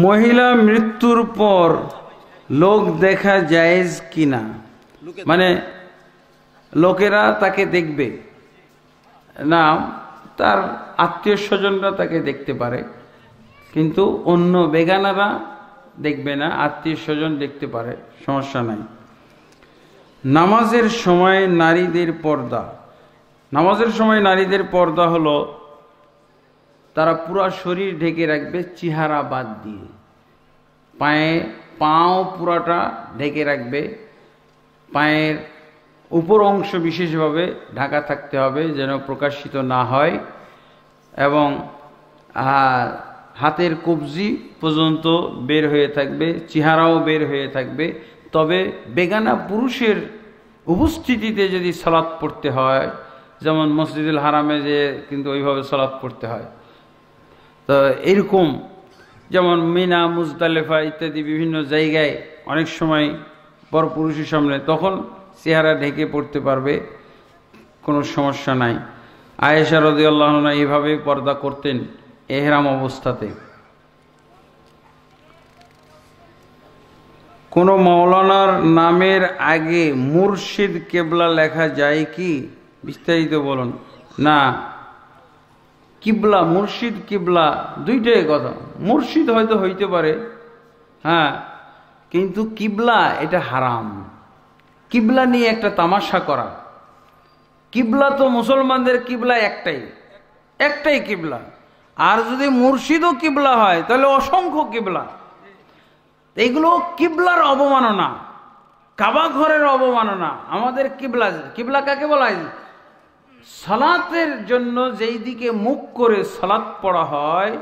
মহিলা মৃত্যুর পর লোক দেখা জায়েজ কিনা, মানে লোকেরা তাকে দেখবে না, তার আত্মীয় স্বজনরা তাকে দেখতে পারে, কিন্তু অন্য বেগানারা দেখবে না, আত্মীয় স্বজন দেখতে পারে, সমস্যা নাই। নামাজের সময় নারীদের পর্দা। নামাজের সময় নারীদের পর্দা হলো তারা পুরো শরীর ঢেকে রাখবে চেহারা বাদ দিয়ে, পাও পুরাটা ঢেকে রাখবে, পায়ের উপর অংশ বিশেষভাবে ঢাকা থাকতে হবে যেন প্রকাশিত না হয়, এবং হাতের কবজি পর্যন্ত বের হয়ে থাকবে, চেহারাও বের হয়ে থাকবে। তবে বেগানা পুরুষের উপস্থিতিতে যদি সালাত পড়তে হয়, যেমন মসজিদুল হারামে যে কিন্তু ওইভাবে সালাত পড়তে হয়, তো এরকম যেমন মিনা, মুজদালেফা ইত্যাদি বিভিন্ন জায়গায় অনেক সময় পরপুরুষের সামনে, তখন চেহারা ঢেকে পড়তে পারবে, কোনো সমস্যা নাই। আয়েশা রাদিয়াল্লাহু আনহা এইভাবে পর্দা করতেন এহরাম অবস্থাতে। কোন মাওলানার নামের আগে মুর্শিদ কেবলা লেখা যায় কি? বিস্তারিত বলুন। না, কিবলা, মুর্শিদ কিবলা দুইটাই কথা। মুর্শিদ হয়তো হইতে পারে, হ্যাঁ, কিন্তু কিবলা এটা হারাম। কিবলা নিয়ে একটা তামাশা করা। কিবলা তো মুসলমানদের কিবলা একটাই কিবলা, আর যদি মুর্শিদও কিবলা হয় তাহলে অসংখ্য কিবলা। এইগুলো কিবলার অবমাননা, কাবা ঘরের অবমাননা। আমাদের কিবলা, কিবলা কাকে বলা হয়? সালাতের জন্য যেই দিকে মুখ করে সালাত পড়া হয়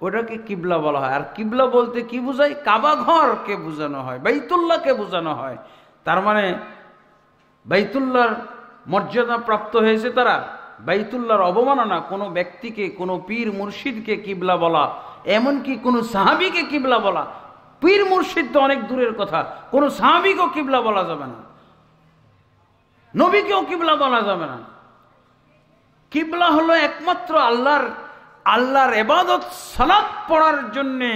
ওটাকে কিবলা বলা হয়। আর কিবলা বলতে কি বোঝায়? কাবা ঘরকে বোঝানো হয়, বাইতুল্লাহকে বোঝানো হয়। তার মানে বাইতুল্লাহর মর্যাদা প্রাপ্ত হয়েছে তারা। বাইতুল্লাহর অবমাননা, কোনো ব্যক্তিকে, কোনো পীর মুর্শিদকে কিবলা বলা, এমনকি কোনো সাহাবীকে কিবলা বলা। পীর মুর্শিদ তো অনেক দূরের কথা, কোনো সাহাবীকেও কিবলা বলা যাবে না, নবীকেও কিবলা বলা যাবে না। কিবলা হলো একমাত্র আল্লাহর ইবাদত সালাত পড়ার জন্যে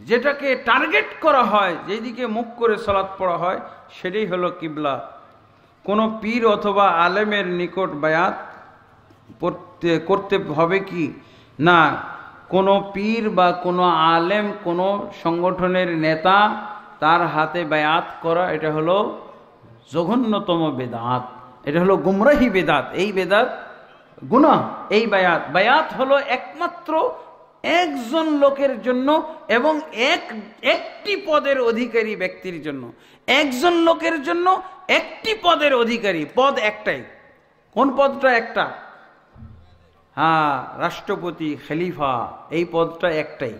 যেটাকে টার্গেট করা হয়, যেদিকে মুখ করে সালাত পড়া হয়, সেটাই হলো কিবলা। কোনো পীর অথবা আলেমের নিকট বায়াত করতে হবে কি? না, কোনো পীর বা কোনো আলেম, কোনো সংগঠনের নেতা, তার হাতে বায়াত করা এটা হলো জঘন্যতম বেদাত, এটা হলো গুমরাহি বেদাত। এই বেদাত গুনাহ। এই বায়াত হলো একমাত্র একজন লোকের জন্য এবং একটি পদের অধিকারী ব্যক্তির জন্য। একজন লোকের জন্য একটি পদের অধিকারী, পদ একটাই। কোন পদটা? একটা, হ্যাঁ, রাষ্ট্রপতি, খলিফা, এই পদটা একটাই।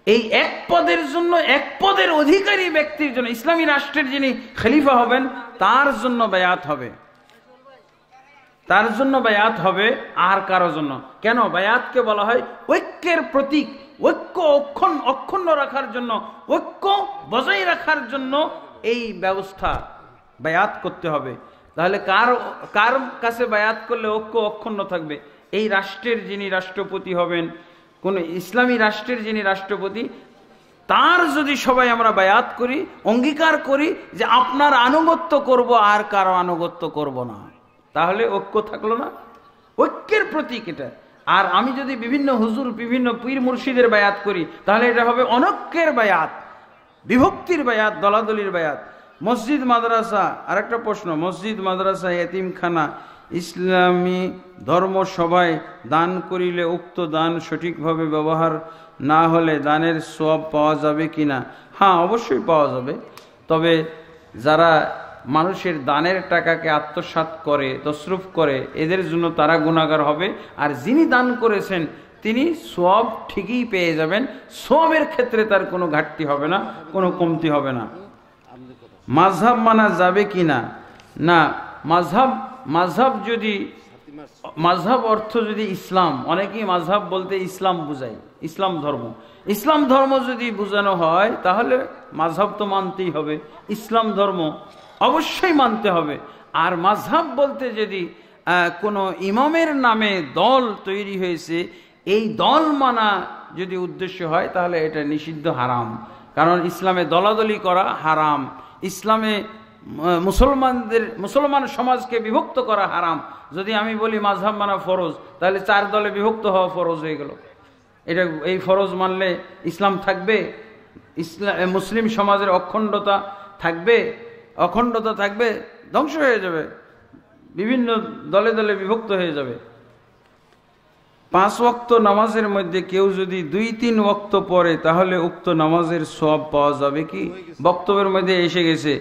এই এক পদের জন্য, এক পদের অধিকারী ব্যক্তির জন্য, ইসলামী রাষ্ট্রের যিনি খলিফা হবেন তার জন্য বায়াত হবে, তার জন্য বায়াত হবে, আর কারো জন্য। কেন? বায়াতকে বলা হয় ঐক্যের প্রতীক। ঐক্য অক্ষুণ্ণ রাখার জন্য, ঐক্য বজায় রাখার জন্য এই ব্যবস্থা, বায়াত করতে হবে। তাহলে কার কাছে বায়াত করলে ঐক্য অক্ষুণ্ণ থাকবে? এই রাষ্ট্রের যিনি রাষ্ট্রপতি হবেন, কোন ইসলামী রাষ্ট্রের যিনি রাষ্ট্রপতি, তার যদি সবাই আমরা বায়াত করি, অঙ্গীকার করি যে আপনার আনুগত্য করব আর কারো আনুগত্য করব না, তাহলে ঐক্য থাকলো না। ঐক্যের প্রতীক এটা। আর আমি যদি বিভিন্ন হুজুর, বিভিন্ন পীর মুর্শিদের বায়াত করি, তাহলে এটা হবে অনৈক্যের বায়াত, বিভক্তির বায়াত, দলাদলির বায়াত। মসজিদ মাদ্রাসা, আরেকটা প্রশ্ন, মসজিদ মাদ্রাসা, এতিমখানা ইসলামী ধর্মসভায় দান করিলে উক্ত দান সঠিকভাবে ব্যবহার না হলে দানের সওয়াব পাওয়া যাবে কিনা? হ্যাঁ, অবশ্যই পাওয়া যাবে। তবে যারা মানুষের দানের টাকাকে আত্মসাৎ করে, তসরুফ করে, এদের জন্য তারা গুনাহগার হবে। আর যিনি দান করেছেন তিনি সওয়াব ঠিকই পেয়ে যাবেন। সওয়াবের ক্ষেত্রে তার কোনো ঘাটতি হবে না, কোনো কমতি হবে না। মাযহাব মানা যাবে কিনা? না, মাযহাব যদি, মাযহাব অর্থ যদি ইসলাম, অনেকেই মাযহাব বলতে ইসলাম বুঝায়, ইসলাম ধর্ম। ইসলাম ধর্ম যদি বোঝানো হয় তাহলে মাযহাব তো মানতেই হবে, ইসলাম ধর্ম অবশ্যই মানতে হবে। আর মাযহাব বলতে যদি কোনো ইমামের নামে দল তৈরি হয়েছে, এই দল মানা যদি উদ্দেশ্য হয় তাহলে এটা নিষিদ্ধ, হারাম। কারণ ইসলামে দলাদলি করা হারাম, ইসলামে মুসলমান সমাজকে বিভক্ত করা হারাম। যদি আমি বলি মাযহাব মানা ফরজ, তাহলে 4 দলে বিভক্ত হওয়া ফরজ হয়ে গেল। এটা এই ফরজ মানলে ইসলাম থাকবে? মুসলিম সমাজের অখণ্ডতা থাকবে? অখণ্ডতা থাকবে? ধ্বংস হয়ে যাবে, বিভিন্ন দলে দলে বিভক্ত হয়ে যাবে। 5 ওয়াক্ত নামাজের মধ্যে কেউ যদি 2-3 ওয়াক্ত পড়ে তাহলে উক্ত নামাজের সওয়াব পাওয়া যাবে কি? বক্তব্যের মধ্যে এসে গেছে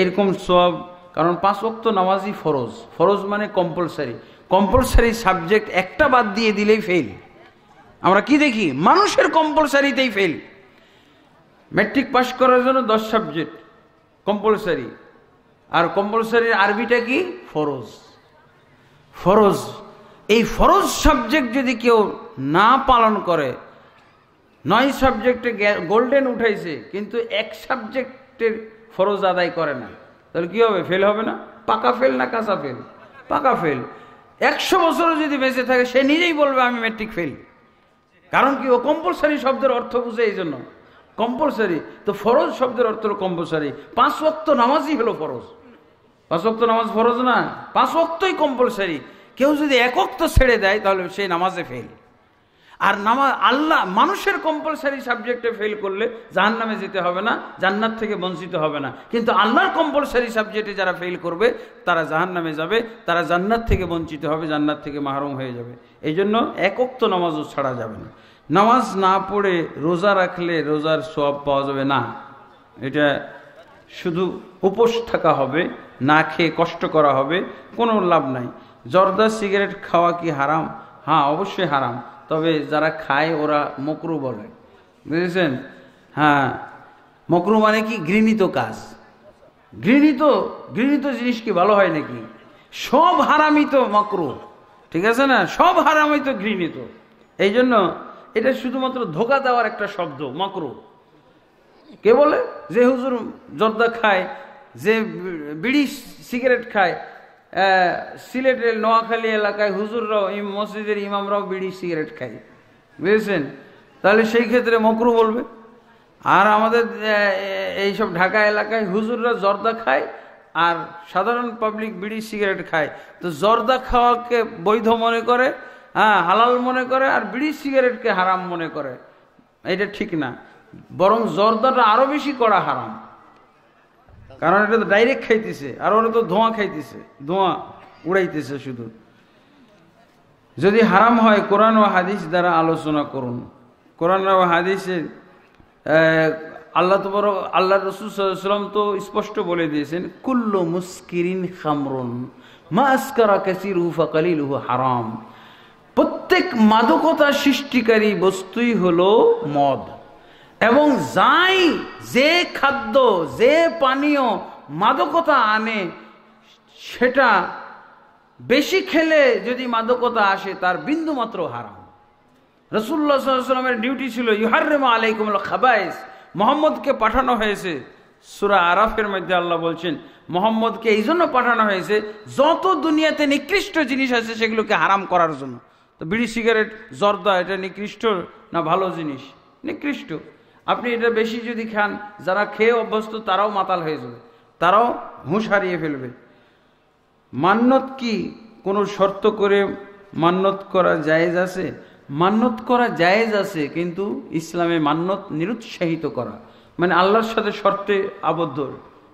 এরকম সওয়াব। কারণ 5 ওয়াক্ত নামাজই ফরজ। ফরজ মানে কম্পালসারি। কম্পালসারি সাবজেক্ট একটা বাদ দিয়ে দিলেই ফেল। আমরা কি দেখি? মানুষের কম্পালসারিতেই ফেল। ম্যাট্রিক পাস করার জন্য 10 সাবজেক্ট কম্পালসারি, আর কম্পালসারির আরবিটা কি? ফরজ। ফরজ, এই ফরজ সাবজেক্ট যদি কেউ না পালন করে, 9 সাবজেক্টে গোল্ডেন উঠাইছে কিন্তু 1 সাবজেক্টের ফরজ আদায় করে না, তাহলে কি হবে? ফেল হবে না? পাকা ফেল না কাঁচা ফেল? পাকা ফেল। 100 বছরও যদি বেঁচে থাকে সে নিজেই বলবে আমি ম্যাট্রিক ফেল। কারণ কি? ও কম্পালসারি শব্দের অর্থ বুঝে, এই জন্য কম্পালসারি। তো ফরজ শব্দের অর্থ হলো কম্পালসারি। 5 ওয়াক্ত নামাজই হলো ফরজ। 5 ওয়াক্ত নামাজ ফরজ না, 5 ওয়াক্তই কম্পালসারি। কেউ যদি 1 ওয়াক্ত ছেড়ে দেয় তাহলে সেই নামাজে ফেল। আর আল্লাহ মানুষের কম্পালসারি সাবজেক্টে ফেল করলে জাহান্নামে যেতে হবে না, জান্নাত থেকে বঞ্চিত হবে না। কিন্তু আল্লাহর কম্পালসারি সাবজেক্টে যারা ফেল করবে তারা জাহান্নামে যাবে, তারা জান্নাত থেকে বঞ্চিত হবে, জান্নাত থেকে মাহরুম হয়ে যাবে। এই জন্য 1 ওয়াক্ত নামাজও ছাড়া যাবে না। নামাজ না পড়ে রোজা রাখলে রোজার সওয়াব পাওয়া যাবে না। এটা শুধু উপোস থাকা হবে, না খেয়ে কষ্ট করা হবে, কোনো লাভ নাই। জর্দা সিগারেট খাওয়া কি হারাম? হ্যাঁ, অবশ্যই হারাম। তবে যারা খায় ওরা মকরু বলে, বুঝেছেন? হ্যাঁ, মকরু মানে কি? ঘৃণিত কাজ। ঘৃণিত জিনিস কি ভালো হয় নাকি? সব হারামই তো মকরু, ঠিক আছে না? সব হারামই তো ঘৃণিত। এই জন্য এটা শুধুমাত্র ধোঁকা দেওয়ার একটা শব্দ, মকরু। কে বলে? যে হুজুর জর্দা খায়, যে বিড়ি সিগারেট খায়। সিলেটের নোয়াখালী এলাকায় হুজুররাও, মসজিদের ইমামরাও বিড়ি সিগারেট খায়, বুঝেছেন? তাহলে সেই ক্ষেত্রে মকরু বলবে। আর আমাদের এইসব ঢাকা এলাকায় হুজুররা জর্দা খায় আর সাধারণ পাবলিক বিড়ি সিগারেট খায়। তো জর্দা খাওয়াকে বৈধ মনে করে, হ্যাঁ হালাল মনে করে, আর বিড়ি সিগারেটকে হারাম মনে করে। এটা ঠিক না, বরং জর্দাটা আরো বেশি করা হারাম। কারণ এটা তো ডাইরেক্ট খাইতেছে, আর ওরা তো ধোঁয়া খাইতেছে, ধোঁয়া উড়াইতেছে শুধু। যদি হারাম হয় কোরআন ও হাদিস দ্বারা আলোচনা করুন। কোরআন ও হাদিসে আল্লাহ রাসূল সাল্লাল্লাহু আলাইহি ওয়াসাল্লাম তো স্পষ্ট বলে দিয়েছেন, কুল্লু মুসকিরিন খামরুন মা আসকারা কাসীরুহু ফাকালিলুহু হারাম। প্রত্যেক মাদকতা সৃষ্টিকারী বস্তুই হলো মদ। এবং যে খাদ্য, যে পানীয় মাদকতা আনে, সেটা বেশি খেলে যদি মাদকতা আসে তার বিন্দু মাত্র হারাম। রাসূলুল্লাহ সাল্লাল্লাহু আলাইহি ওয়াসাল্লামের ডিউটি ছিল ইউহাররিমু আলাইকুমুল খাবায়েস। মুহাম্মদকে পাঠানো হয়েছে, সূরা আরাফের মধ্যে আল্লাহ বলছেন মুহাম্মদকে এই জন্য পাঠানো হয়েছে যত দুনিয়াতে নিকৃষ্ট জিনিস আছে সেগুলোকে হারাম করার জন্য। তো বিড়ি সিগারেট জর্দা এটা নিকৃষ্ট না ভালো জিনিস? নিকৃষ্ট। আপনি এটা বেশি যদি খান, যারা খেয়ে অভ্যস্ত তারাও মাতাল হয়ে যাবে, তারাও হুঁশ হারিয়ে ফেলবে। মান্নত কি কোনো শর্ত করে মান্নত করা জায়েজ আছে? মান্নত করা জায়েজ আছে, কিন্তু ইসলামে মান্নত নিরুৎসাহিত করা মানে আল্লাহর সাথে শর্তে আবদ্ধ,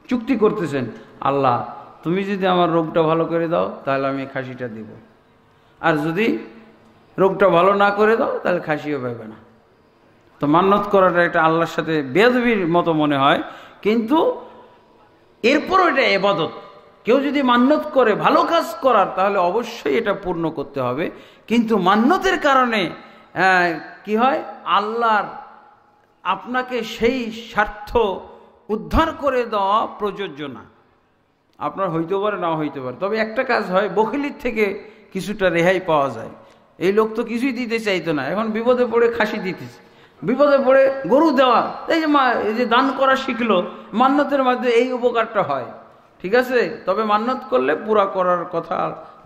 চুক্তি করতেছেন, আল্লাহ তুমি যদি আমার রোগটা ভালো করে দাও তাহলে আমি খাসিটা দেব, আর যদি রোগটা ভালো না করে দাও তাহলে খাসিও পাবে না। তো মান্নত করাটা একটা আল্লাহর সাথে বেয়াদবির মতো মনে হয়, কিন্তু এরপরও এটা ইবাদত। কেউ যদি মান্নত করে ভালো কাজ করার, তাহলে অবশ্যই এটা পূর্ণ করতে হবে। কিন্তু মান্নতের কারণে কি হয়, আল্লাহর আপনাকে সেই স্বার্থ উদ্ধার করে দেওয়া প্রযোজ্য না। আপনার হইতে পারে, না হইতে পারে, তবে একটা কাজ হয়, বখিলির থেকে কিছুটা রেহাই পাওয়া যায়। এই লোক তো কিছুই দিতে চাইতো না, এখন বিপদে পড়ে খাসি দিতেছে, বিপদে পড়ে গরু দেওয়া। এই যে দান করা শিখলো, মান্নতের মধ্যে এই উপকারটা হয়, ঠিক আছে। তবে মান্নত করলে পুরা করার কথা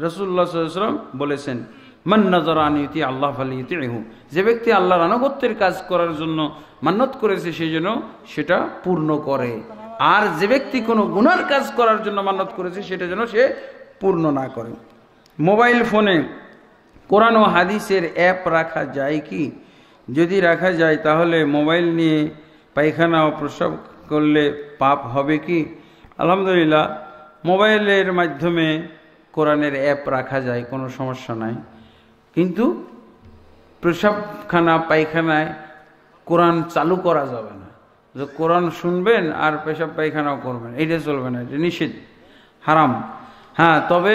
রাসূলুল্লাহ সাল্লাল্লাহু আলাইহি ওয়াসাল্লাম বলেছেন। মান নাযারা আন ইউতি আল্লাহ ফালিইতিহু, যে ব্যক্তি আল্লাহর আনুগত্যের কাজ করার জন্য মান্যত করেছে সেই জন্য সেটা পূর্ণ করে, আর যে ব্যক্তি কোনো গুনার কাজ করার জন্য মান্যত করেছে সেটা যেন সে পূর্ণ না করে। মোবাইল ফোনে কোরআন ও হাদিসের অ্যাপ রাখা যায় কি? যদি রাখা যায় তাহলে মোবাইল নিয়ে পায়খানা ও প্রস্রাব করলে পাপ হবে কি? আলহামদুলিল্লাহ, মোবাইলের মাধ্যমে কোরআনের অ্যাপ রাখা যায়, কোনো সমস্যা নাই, কিন্তু প্রস্রাবখানা পায়খানায় কোরআন চালু করা যাবে না। যে কোরআন শুনবেন আর পেশাব পায়খানাও করবেন, এইটা চলবে না, এটা নিষেধ, হারাম। হ্যাঁ, তবে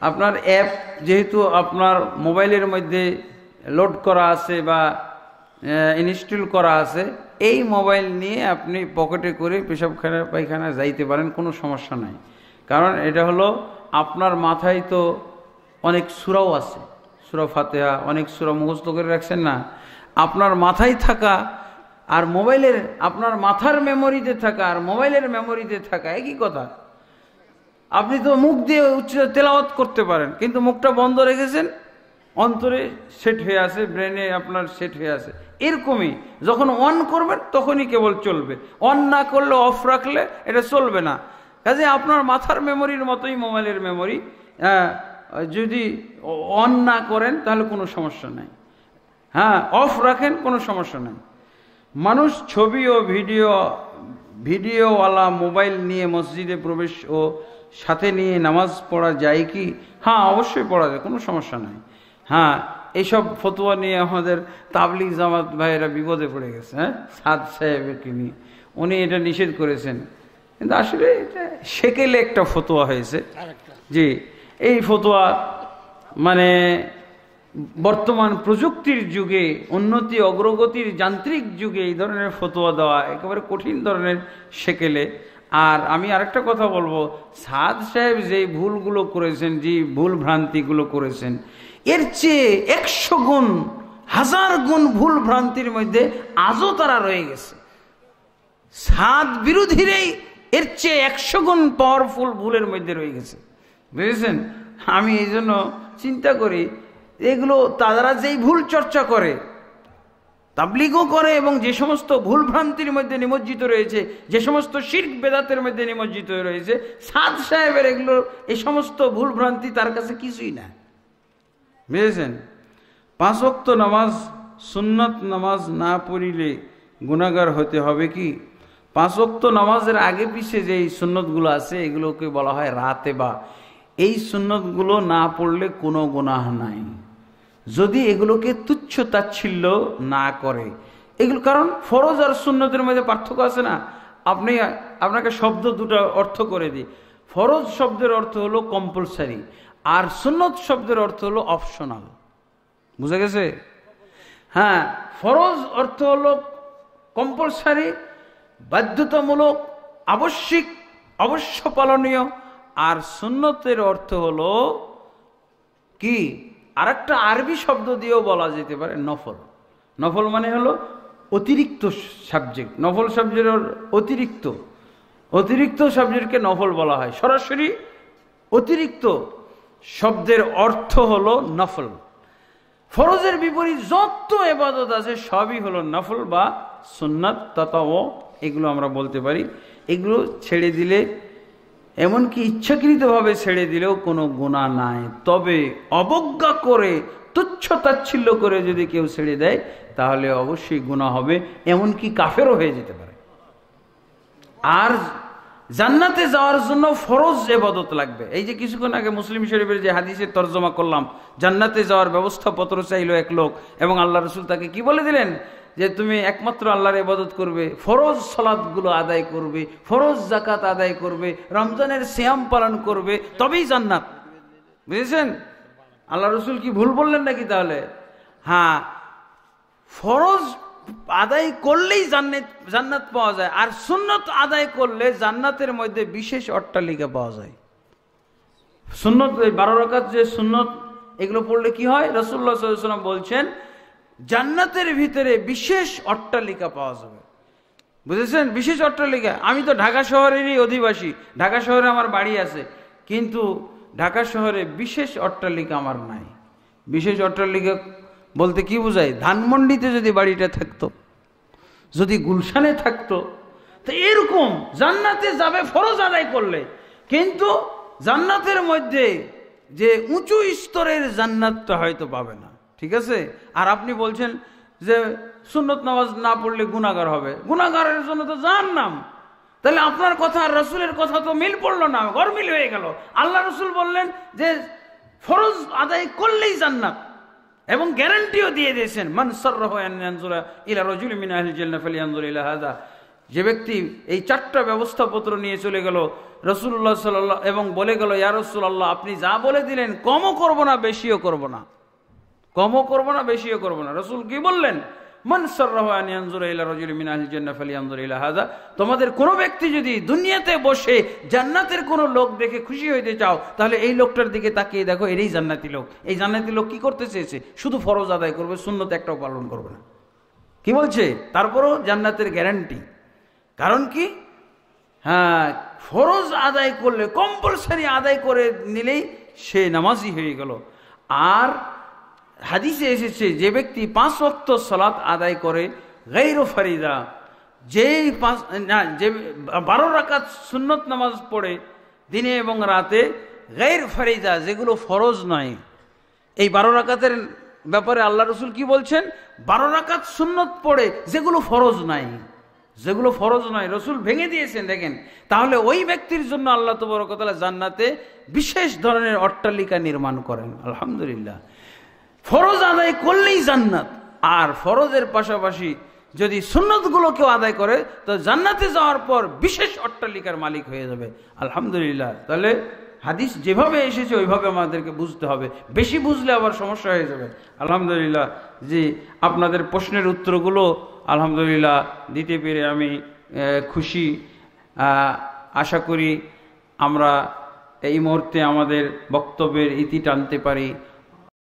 আপনার অ্যাপ যেহেতু আপনার মোবাইলের মধ্যে লোড করা আছে বা ইনস্টল করা আছে, এই মোবাইল নিয়ে আপনি পকেটে করে পেশাবখানা পায়খানা যাইতে পারেন, কোনো সমস্যা নাই। কারণ এটা হলো আপনার মাথায় তো অনেক সূরাও আছে, সূরা ফাতিহা, অনেক সূরা মুখস্থ করে রাখছেন না, আপনার মাথায় থাকা আর মোবাইলের, আপনার মাথার মেমোরিতে থাকা আর মোবাইলের মেমোরিতে থাকা একই কথা। আপনি তো মুখ দিয়ে তেলাওয়াত করতে পারেন, কিন্তু মুখটা বন্ধ রেখেছেন, অন্তরে সেট হয়ে আছে, ব্রেনে আপনার সেট হয়ে আছে। এরকমই যখন অন করবেন তখনই কেবল চলবে, অন না করলে, অফ রাখলে এটা চলবে না। কাজে আপনার মাথার মেমোরির মতোই মোবাইলের মেমোরি, যদি অন না করেন তাহলে কোনো সমস্যা নাই, হ্যাঁ অফ রাখেন, কোনো সমস্যা নাই। মানুষ ছবি ও ভিডিওওয়ালা মোবাইল নিয়ে মসজিদে প্রবেশ ও সাথে নিয়ে নামাজ পড়া যায় কি? হ্যাঁ, অবশ্যই পড়া যায়, কোনো সমস্যা নাই। হ্যাঁ, এইসব ফতোয়া নিয়ে আমাদের তাবলিগ জামাত ভাইয়েরা বিপদে পড়ে গেছে। হ্যাঁ, সাদ সাহেবকে নিয়ে উনি এটা নিষেধ করেছেন, কিন্তু আসলে এটা সেকেলে একটা ফতোয়া হয়েছে। জি, এই ফতোয়া মানে বর্তমান প্রযুক্তির যুগে, উন্নতি অগ্রগতির যান্ত্রিক যুগে এই ধরনের ফতোয়া দেওয়া একেবারে কঠিন ধরনের সেকেলে। আর আমি আরেকটা কথা বলবো, সাদ সাহেব যে ভুলগুলো করেছেন, যে ভুল ভ্রান্তিগুলো করেছেন, এর চেয়ে 100 গুণ 1000 গুণ ভুল ভ্রান্তির মধ্যে আজও তারা রয়ে গেছে। সাদ বিরোধীরাই এর চেয়ে 100 গুণ পাওয়ারফুল ভুলের মধ্যে রয়ে গেছে, বুঝেছেন? আমি এই জন্য চিন্তা করি, এগুলো তারা যেই ভুল চর্চা করে, তাবলিগও করে, এবং যে সমস্ত ভুল ভ্রান্তির মধ্যে নিমজ্জিত রয়েছে, যে সমস্ত শিরক বেদাতের মধ্যে নিমজ্জিত রয়েছে, সাদ সাহেবের এগুলো, এই সমস্ত ভুল ভ্রান্তি তার কাছে কিছুই না, বুঝেছেন? 5 ওয়াক্ত নামাজ সুন্নত নামাজ না পড়িলে গুনাহগার হতে হবে কি? 5 ওয়াক্ত নামাজের আগে পিছে যে সুন্নতগুলো আছে এগুলোকে বলা হয় রাতেবা। এই সুন্নতগুলো না পড়লে কোনো গুনাহ নাই, যদি এগুলোকে তুচ্ছ তাচ্ছিল্য না করে। এগুলো কারণ ফরজ আর সুন্নতের মধ্যে পার্থক্য আছে না। আপনাকে শব্দ দুটো অর্থ করে দিই। ফরজ শব্দের অর্থ হলো কম্পালসারি, আর সুন্নত শব্দের অর্থ হলো অপশনাল। বুঝা গেছে? হ্যাঁ, ফরজ অর্থ হলো কম্পালসারি, বাধ্যতামূলক, আবশ্যিক, অবশ্য পালনীয়। আর সুন্নতের অর্থ হলো কি? আরেকটা আরবি শব্দ দিয়েও বলা যেতে পারে নফল। নফল মানে হলো অতিরিক্ত সাবজেক্ট। নফল সাবজেক্টের অতিরিক্ত সাবজেক্টকে নফল বলা হয়। সরাসরি অতিরিক্ত শব্দের অর্থ হলো নফল। ফরজের বিপরীত যত ইবাদত আছে সবই হলো নফল বা সুন্নাত, তাতাও এগুলো আমরা বলতে পারি। এগুলো ছেড়ে দিলে, এমনকি ইচ্ছাকৃতভাবে ছেড়ে দিলেও কোনো গুনাহ নাই। তবে অবজ্ঞা করে, তুচ্ছ তাচ্ছিল্য করে যদি কেউ ছেড়ে দেয় তাহলে অবশ্যই গুনাহ হবে, এমনকি কাফেরও হয়ে যেতে পারে। আর জান্নাতে যাওয়ার জন্য ফরজ ইবাদত লাগবে। এই যে কিছুক্ষণ আগে মুসলিম শরীফের যে হাদিসের তরজমা করলাম, জান্নাতে যাওয়ার ব্যবস্থাপত্র চাইলো এক লোক, এবং আল্লাহ রসুল তাকে কি বলে দিলেন? যে তুমি একমাত্র আল্লাহর ইবাদত করবে, ফরজ সালাতগুলো আদায় করবে, ফরজ যাকাত আদায় করবে, রমজানের সিয়াম পালন করবে, তবেই জান্নাত। বুঝেছেন? আল্লাহ রসুল কি ভুল বললেন নাকি তাহলে? হ্যাঁ, ফরজ আদায় করলেই জান্নাত পাওয়া যায়, আর সুন্নত আদায় করলে জান্নাতের মধ্যে বিশেষ অট্টালিকা পাওয়া যায়। সুন্নত 12 রাকাত যে সুন্নত, এগুলো পড়লে কি হয়? রাসূলুল্লাহ সাল্লাল্লাহু আলাইহি ওয়াসাল্লাম বলছেন জান্নাতের ভিতরে বিশেষ অট্টালিকা পাওয়া যাবে। বুঝেছেন? বিশেষ অট্টালিকা। আমি তো ঢাকা শহরেরই অধিবাসী, ঢাকা শহরে আমার বাড়ি আছে, কিন্তু ঢাকা শহরে বিশেষ অট্টালিকা আমার নাই। বিশেষ অট্টালিকা বলতে কি বোঝায়? ধানমন্ডিতে যদি বাড়িটা থাকতো, যদি গুলশানে থাকতো, তো এরকম জান্নাতে যাবে ফরজ আদায় করলে। কিন্তু জান্নাতের মধ্যে যে উঁচু স্তরের জান্নাতটা হয়তো পাবে না, ঠিক আছে? আর আপনি বলছেন যে সুন্নত নামাজ না পড়লে গুনাহগার হবে, গুনাহগারের জন্য তো জাহান্নাম। তাহলে আপনার কথা আর রসুলের কথা তো মিল পড়লো না, গরমিল হয়ে গেল। আল্লাহ রসুল বললেন যে ফরজ আদায় করলেই জান্নাত, এবং গ্যারান্টিও দিয়ে দিয়েছেন, মান সাররাহু আন ইয়ানজুরা ইলা রাজুলিন মিন আহলিল জান্নাহ ফালইয়ানজুর ইলা হাযা। যে ব্যক্তি এই 4টা ব্যবস্থাপত্র নিয়ে চলে গেল রাসূলুল্লাহ সাল্লাল্লাহু এবং বলে গেল, ইয়া রাসূলুল্লাহ, আপনি যা বলে দিলেন কমও করব না বেশিও করব না, কমও করব না বেশিও করব না। রাসূল কি বললেন? মান সাররাহু আন ইয়ানজুরা ইলা রাজুলিন মিন আহলিল জান্নাহ ফালইয়ানজুর ইলা হাযা। তোমাদের কোনো ব্যক্তি যদি দুনিয়াতে বসে জান্নাতের কোনো লোক দেখে খুশি হইতে চাও, তাহলে এই লোকটার দিকে তাকিয়ে দেখো, এরই জান্নাতি লোক। এই জান্নাতি লোক কি করতে চেয়েছে? শুধু ফরজ আদায় করবে, সুন্নত একটাও পালন করবে না। কি বলছে? তারপরও জান্নাতের গ্যারান্টি। কারণ কি? হ্যাঁ, ফরজ আদায় করলে, কম্পালসারি আদায় করে নিলেই সে নামাজি হয়ে গেল। আর হাদিসে এসেছে, যে ব্যক্তি 5 ওয়াক্ত সালাত আদায় করে গায়রু ফারিদা, যে 12 রাকাত সুন্নত নামাজ পড়ে দিনে এবং রাতে, গায়র ফারিদা, যেগুলো ফরজ নয়। এই 12 রাকাতের ব্যাপারে আল্লাহ রসুল কি বলছেন? 12 রাকাত সুন্নত পড়ে যেগুলো ফরজ নাই, যেগুলো ফরজ নয়, রসুল ভেঙে দিয়েছেন। দেখেন, তাহলে ওই ব্যক্তির জন্য আল্লাহ তাবারক ওয়া তাআলা জান্নাতে বিশেষ ধরনের অট্টালিকা নির্মাণ করেন। আলহামদুলিল্লাহ, ফরজ আদায় করলেই জান্নাত। আর ফরজের পাশাপাশি যদি সুন্নতগুলো কেউ আদায় করে, তো জান্নাতে যাওয়ার পর বিশেষ অট্টালিকার মালিক হয়ে যাবে। আলহামদুলিল্লাহ। তাহলে হাদিস যেভাবে এসেছে ওইভাবে আমাদেরকে বুঝতে হবে, বেশি বুঝলে আবার সমস্যা হয়ে যাবে। আলহামদুলিল্লাহ, জি, আপনাদের প্রশ্নের উত্তরগুলো আলহামদুলিল্লাহ দিতে পেরে আমি খুশি। আশা করি আমরা এই মুহূর্তে আমাদের বক্তব্যের ইতি টানতে পারি।